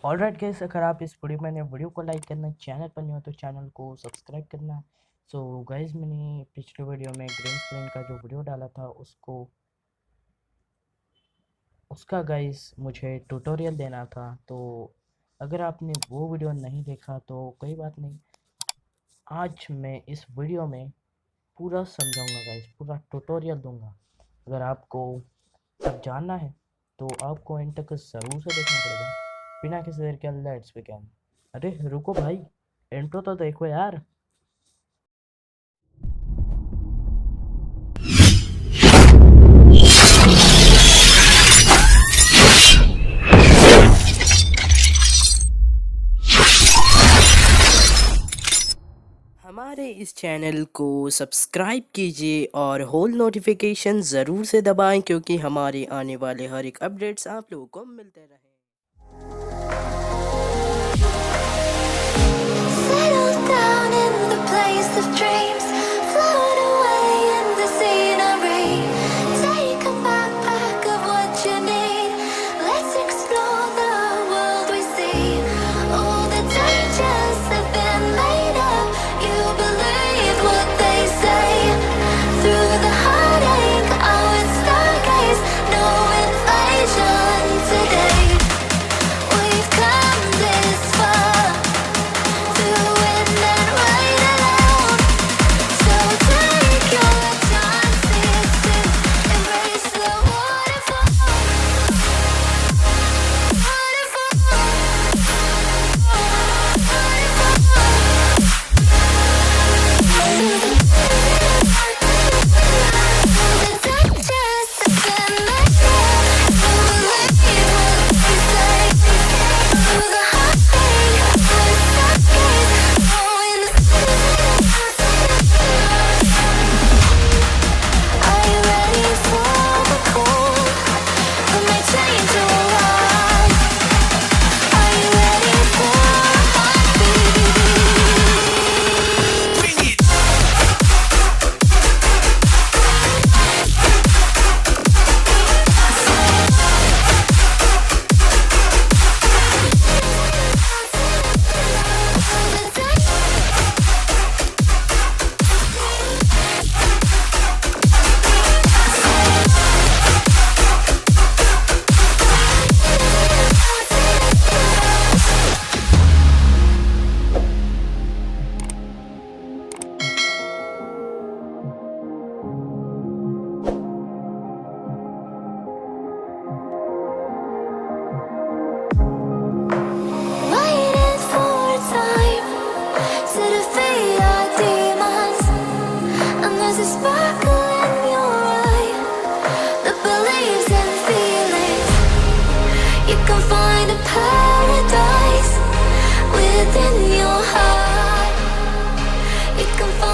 Alright guys, अगर आप इस वीडियो को लाइक करना, चैनल पर नहीं हो तो चैनल को सब्सक्राइब करना। सो गाइस, मैंने पिछले वीडियो में ग्रीन स्क्रीन का जो वीडियो डाला था उसका गाइस मुझे ट्यूटोरियल देना था। तो अगर आपने वो वीडियो नहीं देखा तो कोई बात नहीं, आज मैं इस वीडियो में पूरा समझाऊंगा गाइस, पूरा ट्यूटोरियल दूंगा। अगर आपको तब जानना है तो आपको एंड तक ज़रूर से देखना पड़ेगा। बिना किसी देर के लेट्स बिगिन। अरे रुको भाई, इंट्रो तो देखो यार। हमारे इस चैनल को सब्सक्राइब कीजिए और होल नोटिफिकेशन ज़रूर से दबाएं, क्योंकि हमारे आने वाले हर एक अपडेट्स आप लोगों को मिलते रहें। Settle down in the place of dreams, float away in the scenery. Take a backpack of what you need. Let's explore the world we see. All the dangers have been made up. You believe what they say. Through the heartache, I would stargaze. No invasion today. We've come this far. Waiting for time to defeat our demons, and there's a sparkle in your eye that believes in feelings. You can find a paradise within your heart. You can find